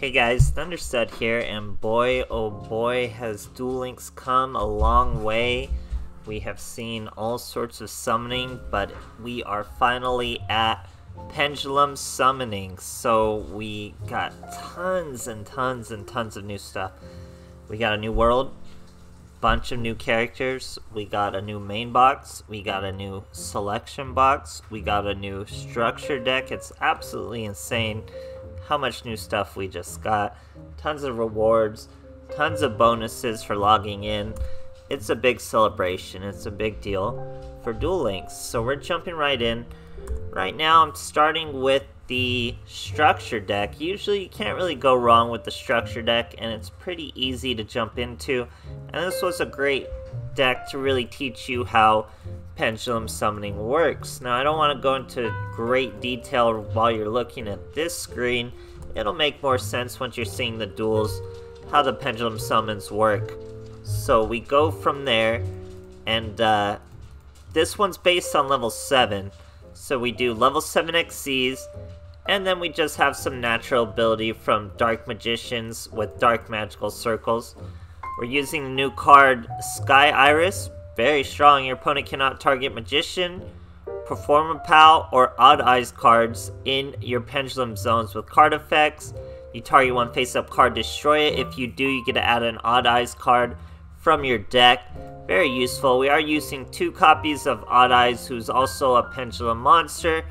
Hey guys, THUNDERSTUD here, and boy oh boy has Duel Links come a long way. We have seen all sorts of summoning, but we are finally at Pendulum summoning. So we got tons and tons and tons of new stuff. We got a new world, bunch of new characters, we got a new main box, we got a new selection box, we got a new structure deck. It's absolutely insane how much new stuff we just got. Tons of rewards, tons of bonuses for logging in. It's a big celebration, it's a big deal for Duel Links. So we're jumping right in. Right now I'm starting with the structure deck. Usually you can't really go wrong with the structure deck, and it's pretty easy to jump into. And this was a great deck to really teach you how Pendulum summoning works. Now I don't want to go into great detail while you're looking at this screen. It'll make more sense once you're seeing the duels, how the Pendulum summons work. So we go from there, and this one's based on level 7. So we do level 7 XCs, and then we just have some natural ability from Dark Magicians with Dark Magical Circles. We're using the new card Sky Iris. Very strong. Your opponent cannot target Magician, Performer Pal, or Odd Eyes cards in your Pendulum zones with card effects. You target one face-up card, destroy it. If you do, you get to add an Odd Eyes card from your deck. Very useful. We are using 2 copies of Odd Eyes, who's also a Pendulum monster.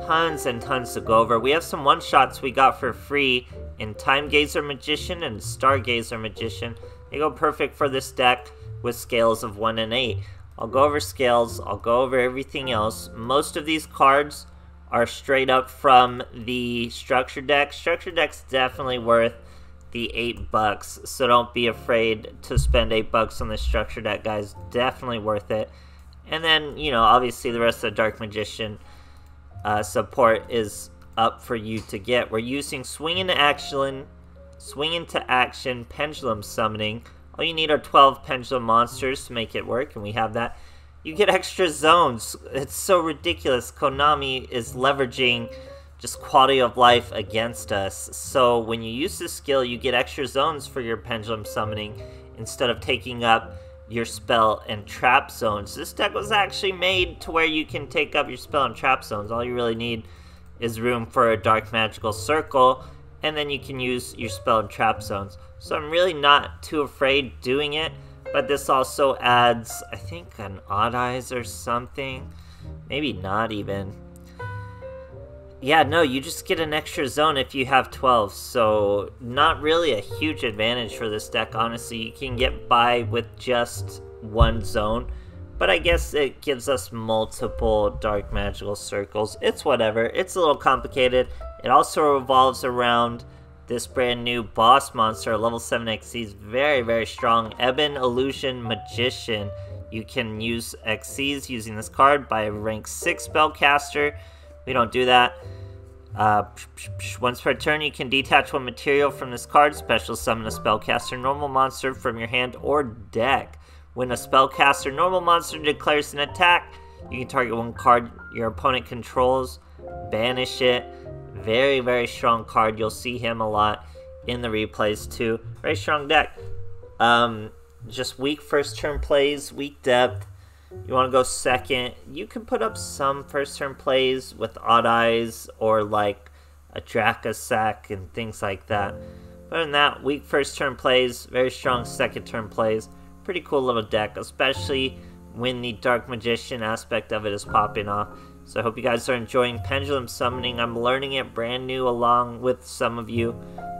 Tons and tons to go over. We have some one-shots we got for free in Time Gazer Magician and Stargazer Magician. They go perfect for this deck with scales of 1 and 8. I'll go over scales, I'll go over everything else. Most of these cards are straight up from the structure deck. Structure deck's definitely worth the $8, so don't be afraid to spend $8 on the structure deck, guys. Definitely worth it. And then, you know, obviously the rest of the Dark Magician support is up for you to get. We're using Swing into Action, Pendulum summoning. All you need are 12 Pendulum monsters to make it work, and we have that. You get extra zones. It's so ridiculous. Konami is leveraging just quality of life against us. So when you use this skill, you get extra zones for your Pendulum summoning instead of taking up your spell and trap zones. This deck was actually made to where you can take up your spell and trap zones. All you really need is room for a Dark Magical Circle, and then you can use your spell and trap zones. So I'm really not too afraid doing it, but this also adds, I think, an Odd Eyes or something. Maybe not even. Yeah, no, you just get an extra zone if you have 12, so not really a huge advantage for this deck, honestly. You can get by with just 1 zone, but I guess it gives us multiple Dark Magical Circles. It's whatever. It's a little complicated. It also revolves around this brand new boss monster, level 7 XCs, very, very strong. Ebon Illusion Magician. You can use XCs using this card by a rank 6 spellcaster. We don't do that. Once per turn, you can detach 1 material from this card, special summon a spellcaster normal monster from your hand or deck. When a spellcaster normal monster declares an attack, you can target 1 card your opponent controls, banish it. Very, very strong card. You'll see him a lot in the replays too. Very strong deck. Just weak first turn plays, weak depth. You want to go second. You can put up some first turn plays with Odd Eyes or like a Dracasac and things like that. But other than that, weak first turn plays, very strong second turn plays. Pretty cool little deck, especially when the Dark Magician aspect of it is popping off. So I hope you guys are enjoying Pendulum summoning. I'm learning it brand new along with some of you.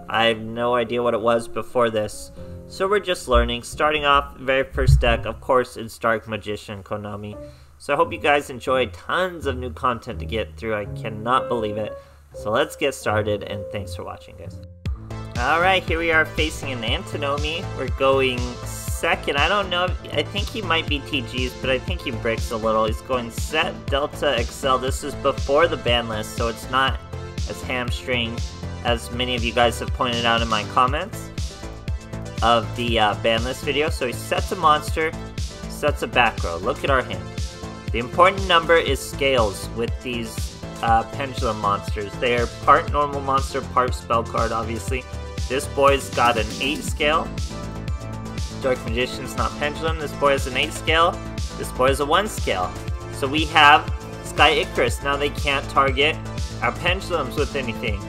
I have no idea what it was before this. So we're just learning. Starting off, very first deck, of course, it's Dark Magician Konami. So I hope you guys enjoy. Tons of new content to get through. I cannot believe it. So let's get started, and thanks for watching, guys. Alright, here we are facing an Antinomy. We're going second. I don't know. I think he might be TGs, but I think he bricks a little. He's going Set, Delta, Excel. This is before the ban list, so it's not as hamstring as many of you guys have pointed out in my comments of the ban list video. So he sets a monster, sets a back row. Look at our hand. The important number is scales with these Pendulum monsters. They are part normal monster, part spell card, obviously. This boy's got an 8 scale. Dark Magician's not Pendulum. This boy has an 8 scale. This boy has a 1 scale. So we have Sky Icarus. Now they can't target our Pendulums with anything.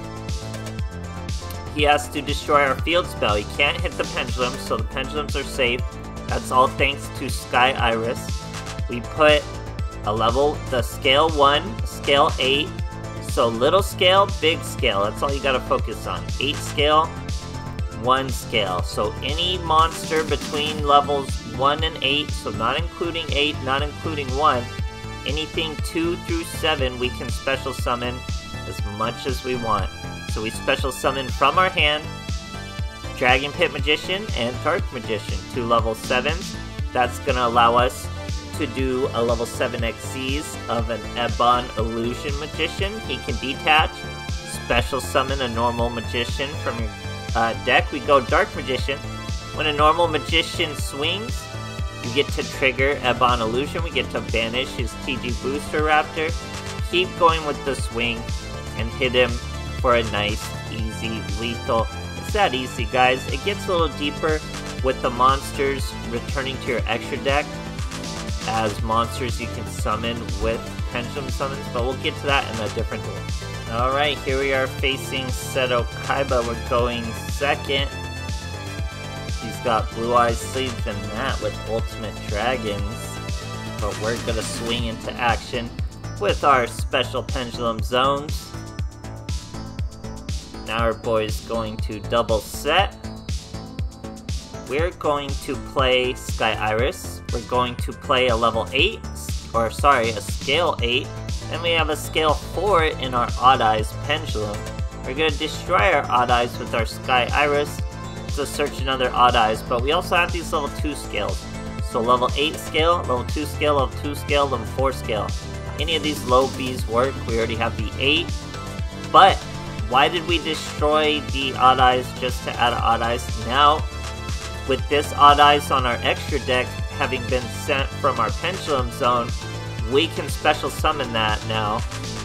He has to destroy our field spell. He can't hit the Pendulums, so the Pendulums are safe. That's all thanks to Sky Iris. We put the scale 1, scale 8. So little scale, big scale. That's all you gotta focus on. 8 scale, 1 scale. So any monster between levels 1 and 8, so not including 8, not including 1, anything 2 through 7 we can special summon as much as we want. So we special summon from our hand Dragon Pit Magician and Dark Magician, 2 level 7s. That's gonna allow us to do a level 7 XCs of an Ebon Illusion Magician. He can detach, special summon a normal magician from your deck. We go Dark Magician. When a normal magician swings, you get to trigger Ebon Illusion. We get to banish his TG Booster Raptor, keep going with the swing, and hit him for a nice, easy, lethal. It's that easy, guys. It gets a little deeper with the monsters returning to your extra deck as monsters you can summon with Pendulum summons, but we'll get to that in a different duel. Alright, here we are facing Seto Kaiba. We're going second. He's got Blue Eyes Sleeves and that with Ultimate Dragons, but we're gonna swing into action with our special Pendulum Zones. Now our boy's going to double set. We're going to play Sky Iris. We're going to play a level 8, or sorry, a scale 8. And we have a scale 4 in our Odd Eyes Pendulum. We're going to destroy our Odd Eyes with our Sky Iris to search another Odd Eyes. But we also have these level 2 scales. So level 8 scale, level 2 scale, level 2 scale, level 4 scale. Any of these low Bs work. We already have the 8. But why did we destroy the Odd Eyes just to add Odd Eyes? Now, with this Odd Eyes on our extra deck having been sent from our Pendulum Zone, we can special summon that now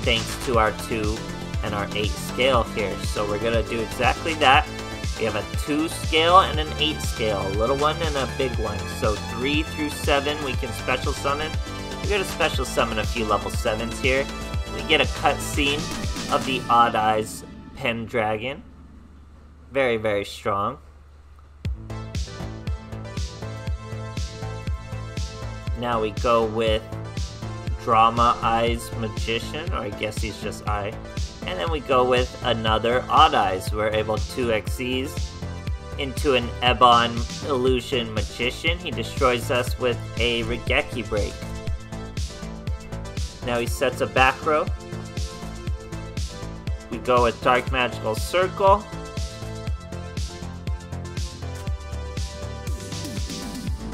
thanks to our 2 and our 8 scale here. So we're going to do exactly that. We have a 2 scale and an 8 scale, a little one and a big one. So 3 through 7 we can special summon. We're going to special summon a few level 7s here. We get a cutscene of the Odd Eyes Pendragon. Very, very strong. Now we go with Drama Eyes Magician, or I guess he's just Eye. And then we go with another Odd Eyes. We're able to XCs into an Ebon Illusion Magician. He destroys us with a Regeki Break. Now he sets a back row. We go with Dark Magical Circle.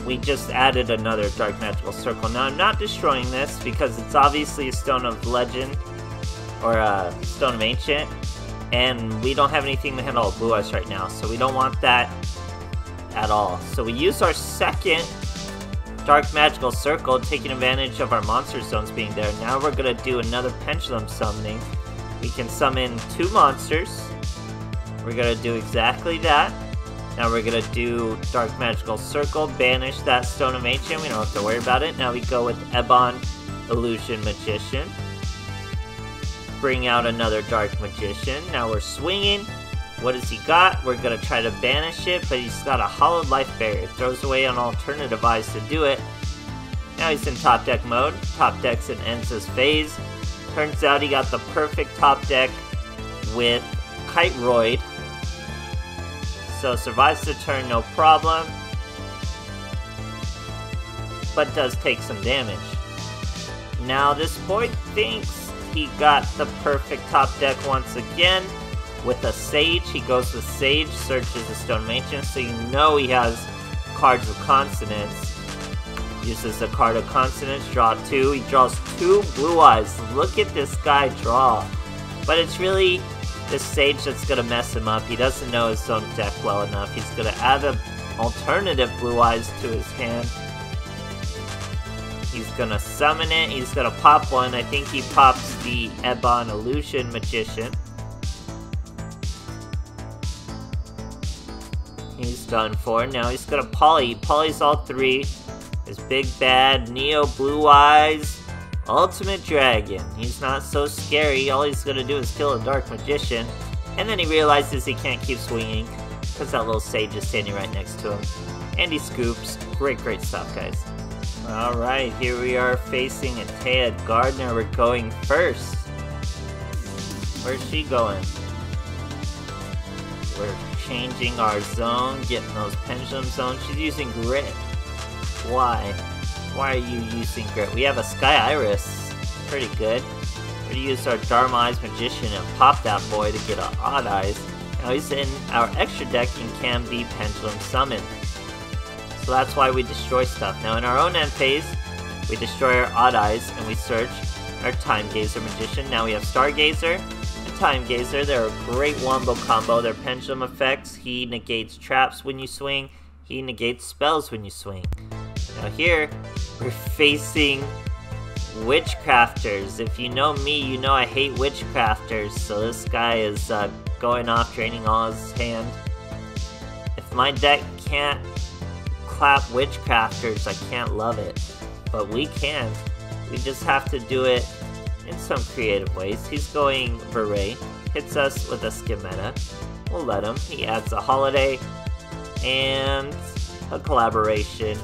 We just added another Dark Magical Circle. Now I'm not destroying this because it's obviously a Stone of Legend or a Stone of Ancient, and we don't have anything to handle Blue Eyes right now, so we don't want that at all. So we use our second Dark Magical Circle, taking advantage of our monster zones being there. Now we're gonna do another Pendulum summoning. We can summon 2 monsters. We're gonna do exactly that. Now we're gonna do Dark Magical Circle, banish that Stone of Ancient. We don't have to worry about it. Now we go with Ebon Illusion Magician. Bring out another Dark Magician. Now we're swinging. What has he got? We're gonna try to banish it, but he's got a Hollowed Life Barrier. Throws away an alternative eyes to do it. Now he's in top deck mode. Top decks and ends his phase. Turns out he got the perfect top deck with Kiteroid. So survives the turn, no problem. But does take some damage. Now this boy thinks he got the perfect top deck once again. With a Sage, he goes with Sage, searches the Stone of Ancient, so you know he has cards of Consonance. Uses the card of Consonance, draw 2. He draws 2 Blue Eyes. Look at this guy draw. But it's really the Sage that's gonna mess him up. He doesn't know his own deck well enough. He's gonna add an alternative Blue Eyes to his hand. He's gonna summon it. He's gonna pop one. I think he pops the Ebon Illusion Magician. done for. Now he's gonna Poly. Poly's all three. His big bad Neo Blue Eyes Ultimate Dragon. He's not so scary. All he's gonna do is kill a Dark Magician. And then he realizes he can't keep swinging because that little Sage is standing right next to him. And he scoops. Great stuff, guys. Alright, here we are facing Antea Gardner. We're going first. Where's she going? We're changing our zone, getting those Pendulum zones. She's using Grit. Why? Why are you using Grit? We have a Sky Iris. Pretty good. We're gonna use our Dharma Eyes Magician and pop that boy to get our Odd Eyes. Now he's in our extra deck and can be Pendulum Summoned. So that's why we destroy stuff. Now in our own end phase, we destroy our Odd Eyes and we search our Time Gazer Magician. Now we have Stargazer and Time Gazer. They're a great wombo combo. They're pendulum effects. He negates traps when you swing. He negates spells when you swing. Now here, we're facing Witchcrafters. If you know me, you know I hate Witchcrafters. So this guy is going off, draining all his hand. If my deck can't clap Witchcrafters, I can't love it. But we can. We just have to do it in some creative ways. He's going Beret, hits us with a Schemata. We'll let him. He adds a Holiday and a Collaboration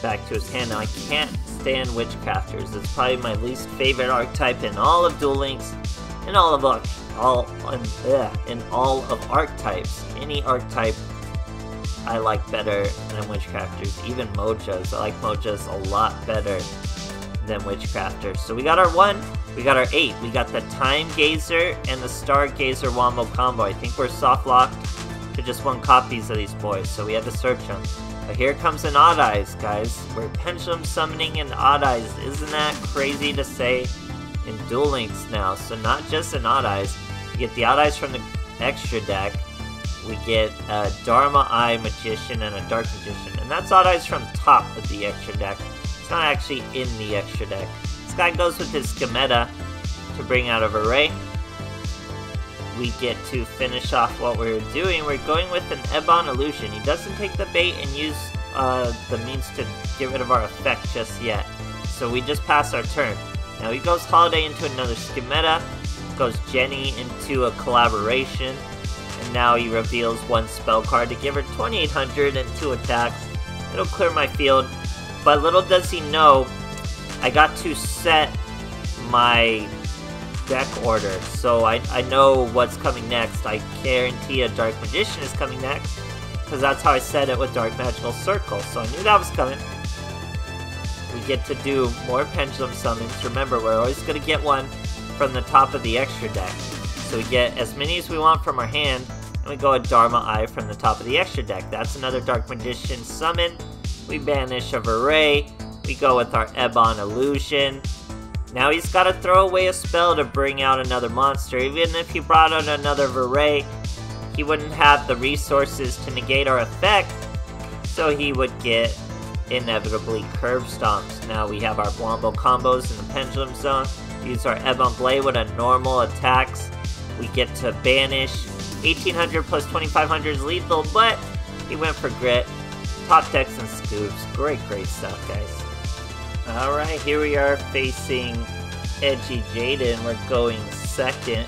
back to his hand. Now I can't stand Witchcrafters. It's probably my least favorite archetype in all of Duel Links, in all of archetypes. Any archetype I like better than Witchcrafters, even Mojas. I like Mojas a lot better than Witchcrafters. So we got our 1, we got our 8, we got the Time Gazer and the Stargazer wombo combo. I think we're soft locked to just 1 copies of these boys, so we had to search them. But here comes an Odd Eyes, guys. We're Pendulum Summoning an Odd Eyes. Isn't that crazy to say in Duel Links now? So not just an Odd Eyes, you get the Odd Eyes from the extra deck. We get a Dharma Eye Magician and a Dark Magician. And that's Odd Eyes from top of the extra deck. It's not actually in the extra deck. This guy goes with his Schemata to bring out of Array. We get to finish off what we're doing. We're going with an Ebon Illusion. He doesn't take the bait and use the means to get rid of our effect just yet. So we just pass our turn. Now he goes Holiday into another Schemata, goes Jenny into a Collaboration, and now he reveals 1 spell card to give her 2800 and 2 attacks. It'll clear my field, but little does he know, I got to set my deck order, so I know what's coming next. I guarantee a Dark Magician is coming next, because that's how I set it with Dark Magical Circle, so I knew that was coming. We get to do more Pendulum Summons. Remember, we're always going to get 1 from the top of the extra deck. So we get as many as we want from our hand, and we go a Dharma Eye from the top of the extra deck. That's another Dark Magician summon. We banish a Array. We go with our Ebon Illusion. Now he's got to throw away a spell to bring out another monster. Even if he brought out another Array, he wouldn't have the resources to negate our effect, so he would get inevitably Curb Stomps. Now we have our Wombo combos in the Pendulum Zone. We use our Ebon Blade with a normal attacks. We get to banish. 1800 plus 2500 is lethal, but he went for Grit. Top decks and scoops. Great stuff, guys. Alright, here we are facing Edgy Jaden. We're going second.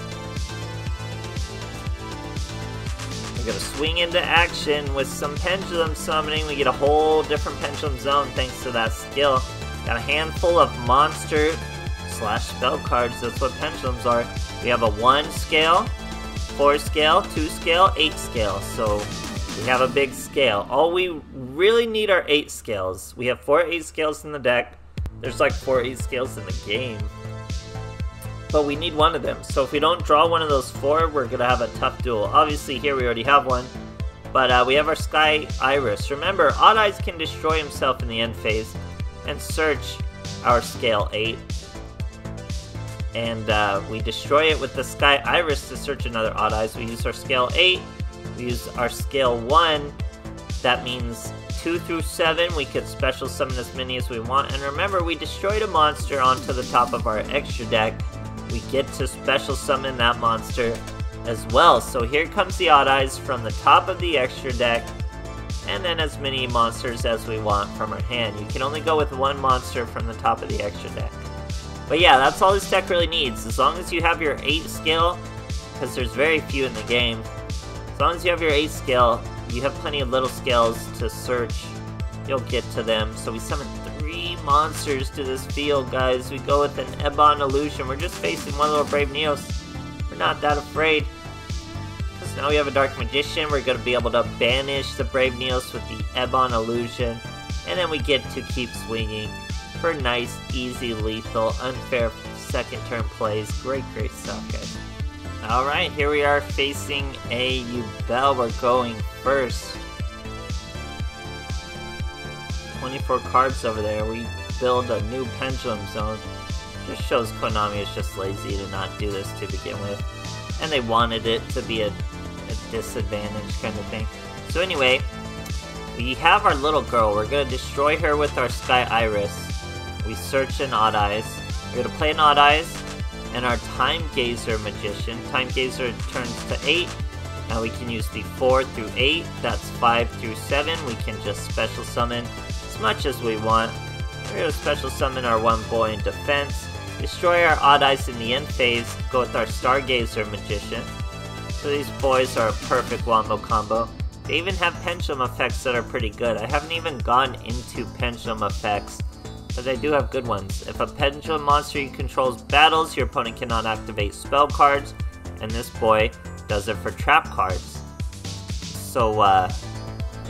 We're gonna swing into action with some Pendulum Summoning. We get a whole different Pendulum Zone thanks to that skill. Got a handful of monster / spell cards. That's what Pendulums are. We have a 1 scale, 4 scale, 2 scale, 8 scale. So we have a big scale. All we really need are 8 scales. We have 4 8 scales in the deck. There's like 4 8 scales in the game. But we need 1 of them. So if we don't draw 1 of those 4, we're going to have a tough duel. Obviously here we already have 1. But we have our Sky Iris. Remember, Odd Eyes can destroy himself in the end phase and search our scale 8. And we destroy it with the Sky Iris to search another Odd Eyes. We use our scale 8. We use our scale 1. That means 2 through 7, we could special summon as many as we want. And remember, we destroyed a monster onto the top of our extra deck. We get to special summon that monster as well. So here comes the Odd Eyes from the top of the extra deck. and then as many monsters as we want from our hand. You can only go with one monster from the top of the extra deck. But yeah, that's all this deck really needs. As long as you have your 8 skill, because there's very few in the game, as long as you have your 8 skill, you have plenty of little scales to search. You'll get to them. So we summon 3 monsters to this field, guys. We go with an Ebon Illusion. We're just facing one little Brave Neos. We're not that afraid. Because now we have a Dark Magician. We're going to be able to banish the Brave Neos with the Ebon Illusion. And then we get to keep swinging for nice, easy, lethal, unfair second turn plays. Great stuff, guys. Alright, here we are facing a Duel. We're going first. 24 cards over there. We build a new Pendulum Zone. Just shows Konami is just lazy to not do this to begin with. And they wanted it to be a disadvantage kind of thing. So anyway, we have our little girl. We're going to destroy her with our Sky Iris. We search an Odd Eyes. We're going to play an Odd Eyes. And our Time Gazer Magician. Time Gazer turns to 8. Now we can use the 4 through 8. That's 5 through 7. We can just special summon as much as we want. We're going to special summon our one boy in defense. Destroy our Odd Eyes in the end phase. Go with our Stargazer Magician. So these boys are a perfect wombo combo. They even have pendulum effects that are pretty good. I haven't even gone into pendulum effects, but they do have good ones. If a pendulum monster you control battles, your opponent cannot activate spell cards, and this boy does it for trap cards. So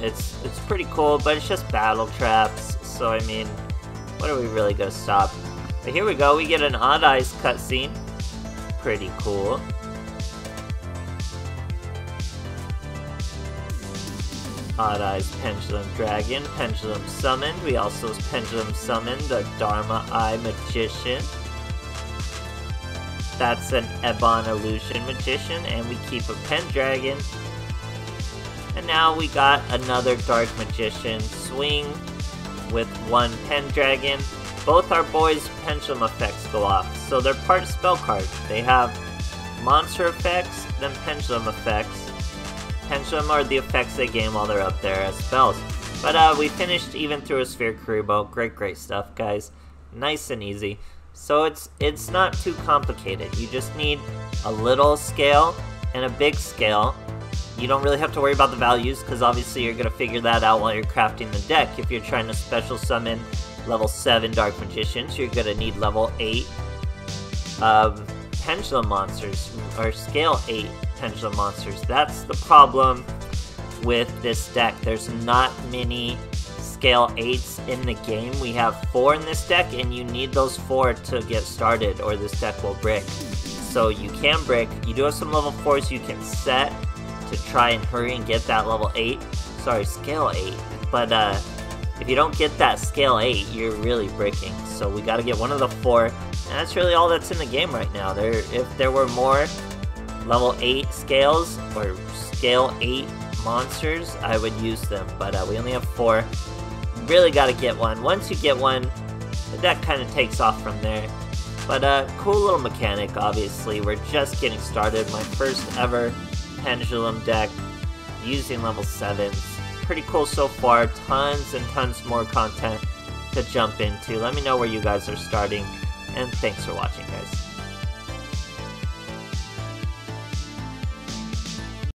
it's pretty cool, but it's just battle traps. So I mean, what are we really gonna stop? But here we go. We get an Odd Eyes cutscene. Pretty cool. Odd Eyes Pendulum Dragon, Pendulum Summoned. We also Pendulum Summoned the Dharma Eye Magician. That's an Ebon Illusion Magician, and we keep a Pendragon. And now we got another Dark Magician. Swing with one Pendragon. Both our boys' pendulum effects go off, so they're part spell cards. They have monster effects, then pendulum effects. Pendulum are the effects they gain while they're up there as spells. But we finished even through a Sphere Kuriboh. Great stuff, guys. Nice and easy. So it's not too complicated. You just need a little scale and a big scale. You don't really have to worry about the values, because obviously you're going to figure that out while you're crafting the deck. If you're trying to special summon level 7 Dark Magicians, you're going to need level 8 Pendulum Monsters, or scale 8 Pendulum Monsters. That's the problem with this deck. There's not many scale 8s in the game. We have 4 in this deck, and you need those 4 to get started, or this deck will brick. So you can brick. You do have some level 4s you can set to try and hurry and get that level 8. Sorry, scale 8. But if you don't get that scale 8, you're really bricking. So we gotta get one of the 4, and that's really all that's in the game right now. If there were more level 8 scales, or scale 8 monsters, I would use them. But we only have 4. Really gotta get one. Once you get one, the deck kind of takes off from there. But cool little mechanic, obviously. We're just getting started. My first ever Pendulum deck using level 7s. Pretty cool so far. Tons and tons more content to jump into. Let me know where you guys are starting, and thanks for watching, guys.